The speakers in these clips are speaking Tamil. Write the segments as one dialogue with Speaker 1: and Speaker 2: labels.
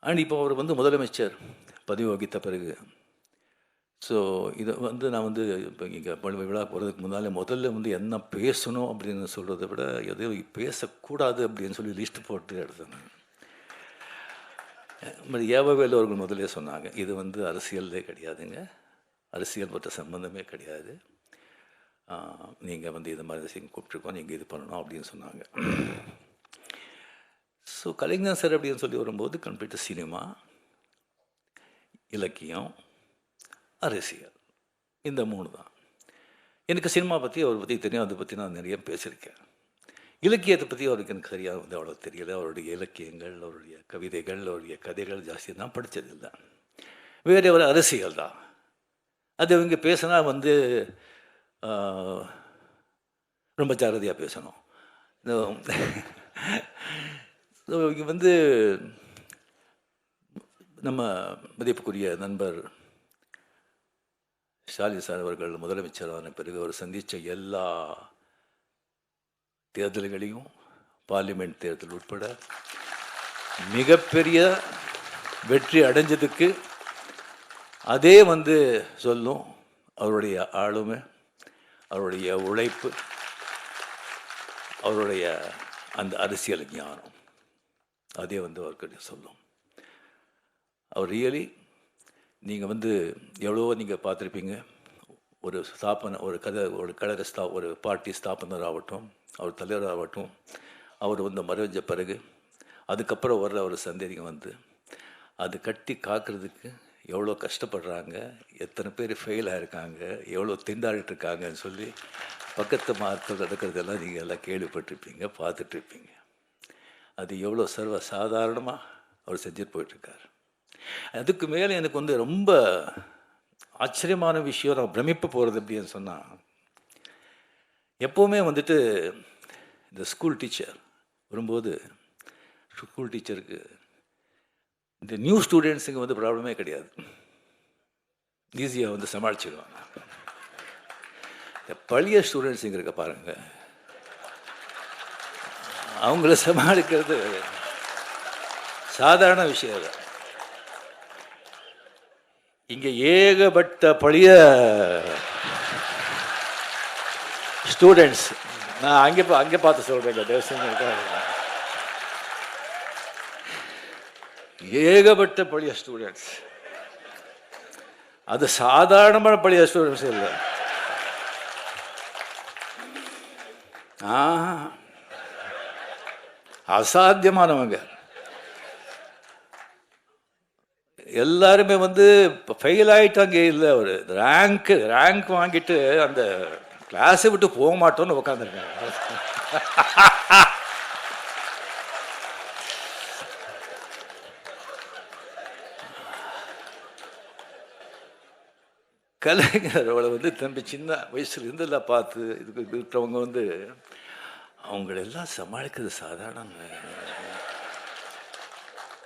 Speaker 1: அண்ட் இப்போ அவர் வந்து முதலமைச்சர் பதவி வகித்த பிறகு ஸோ இதை வந்து நான் வந்து இப்போ இங்கே விழா போகிறதுக்கு முதல்ல வந்து என்ன பேசணும் அப்படின்னு சொல்கிறத விட எதையும் பேசக்கூடாது அப்படின்னு சொல்லி லிஸ்ட் போட்டு எடுத்தேன். ஏவவேலு அவர்கள் முதலே சொன்னாங்க, இது வந்து அரசியலே கிடையாதுங்க, அரசியல் பற்ற சம்பந்தமே கிடையாது, நீங்கள் வந்து இது மாதிரி விஷயம் கூப்பிட்ருக்கோம், நீங்கள் இது பண்ணணும் அப்படின்னு சொன்னாங்க. ஸோ கலைஞர் சார் அப்படின்னு சொல்லி வரும்போது கம்ப்ளீட்டாக சினிமா, இலக்கியம், அரசியல், இந்த 3 தான். எனக்கு சினிமா பற்றி அவரை பற்றி தெரியும், அதை பற்றி நான் நிறைய பேசியிருக்கேன். இலக்கியத்தை பற்றி அவருக்கு எனக்கு சரியாக வந்து அவ்வளோ தெரியல. அவருடைய இலக்கியங்கள், அவருடைய கவிதைகள், அவருடைய கதைகள் ஜாஸ்தி தான் படித்ததில்லை. வேறு ஒரு அரசியல் தான் அது. இவங்க பேசினா வந்து ரொம்ப ஜாகிரதையாக பேசணும். இங்கே வந்து நம்ம மதிப்புக்குரிய நண்பர் ஸ்டாலின் சார் அவர்கள் முதலமைச்சரான பிறகு அவர் சந்தித்த எல்லா தேர்தல்களையும், பார்லிமெண்ட் தேர்தல் உட்பட மிகப்பெரிய வெற்றி அடைஞ்சதுக்கு அதே வந்து சொல்லும் அவருடைய ஆளுமை, அவருடைய உழைப்பு, அவருடைய அந்த அரசியல் ஞானம், அதே வந்து அவர்கிட்ட சொல்லும். அவர் ரியலி நீங்கள் வந்து எவ்வளோ நீங்கள் பார்த்துருப்பீங்க. ஒரு கழக ஒரு பார்ட்டி ஸ்தாபனர் ஆகட்டும், அவர் தலைவர் ஆகட்டும், அவர் வந்து மறைஞ்ச பிறகு அதுக்கப்புறம் வர்ற ஒரு சந்ததிங்க வந்து அது கட்டி காக்கிறதுக்கு எவ்வளோ கஷ்டப்படுறாங்க, எத்தனை பேர் ஃபெயில் ஆகிருக்காங்க, எவ்வளோ திண்டாடிட்டுருக்காங்கன்னு சொல்லி பக்கத்து மார்க்கள் நடக்கிறதெல்லாம் நீங்கள் எல்லாம் கேள்விப்பட்டிருப்பீங்க, பார்த்துட்ருப்பீங்க. அது எவ்வளோ சர்வ சாதாரணமாக அவர் செஞ்சுட்டு போயிட்டுருக்கார். அதுக்கு மேலே எனக்கு வந்து ரொம்ப ஆச்சரியமான விஷயம், நான் பிரமிப்பு போகிறது அப்படின்னு சொன்னால், எப்போவுமே வந்துட்டு இந்த ஸ்கூல் டீச்சர் வரும்போது ஸ்கூல் டீச்சருக்கு இந்த நியூ ஸ்டூடெண்ட்ஸுங்க வந்து ப்ராப்ளமே கிடையாது, ஈஸியாக வந்து சமாளிச்சிடுவாங்க. இந்த பழைய ஸ்டூடெண்ட்ஸுங்க இருக்க பாருங்கள், அவங்கள சமாளிக்கிறது சாதாரண விஷயம் இல்லை. இங்கே ஏகப்பட்ட பழைய ஸ்டூடெண்ட்ஸ், நான் அங்கே பார்த்து சொல்கிறேன், ஏகப்பட்ட பழைய ஸ்டூடெண்ட்ஸ். அது சாதாரணமான பழைய ஸ்டூடெண்ட்ஸ் இல்லை, அசாத்தியமானவங்க. எல்லாருமே வந்து இப்போ ஃபெயில் ஆகிட்டாங்க இல்லை, அவர் ரேங்க் வாங்கிட்டு அந்த கிளாஸை விட்டு போக மாட்டோன்னு உட்காந்துருக்காங்க. கலைஞரோட வந்து தம்பி சின்ன வயசுல இருந்தெல்லாம் பார்த்து இதுக்கு இருக்கிறவங்க வந்து அவங்களெல்லாம் சமாளிக்கிறது சாதாரணங்க.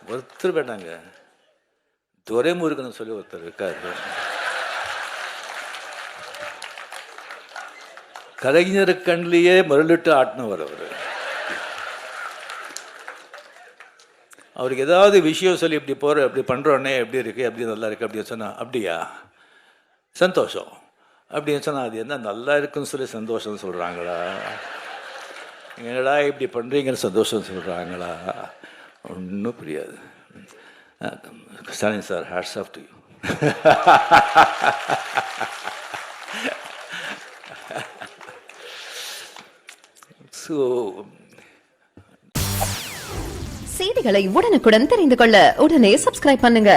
Speaker 1: ஒருத்தர் வேண்டாங்க, துரைமுருகன் சொல்லி ஒருத்தர் இருக்காரு, கலைஞர் கண்ணிலேயே மருளிட்டு ஆட்டினவர் அவர். அவருக்கு ஏதாவது விஷயம் சொல்லி இப்படி போகிற, இப்படி பண்ணுறோன்னே எப்படி இருக்குது, எப்படி நல்லா இருக்குது அப்படின்னு சொன்னால், அப்படியா சந்தோஷம் அப்படின்னு சொன்னால், அது என்ன நல்லா இருக்குன்னு சொல்லி சந்தோஷம் சொல்கிறாங்களா, என்னடா இப்படி பண்ணுறீங்கன்னு சந்தோஷம் சொல்கிறாங்களா, ஒன்றும் புரியாது. Stalin sir, hats off to you.
Speaker 2: செய்திகளை உடனுக்குடன் தெரிந்து கொள்ள உடனே சப்ஸ்கிரைப் பண்ணுங்க.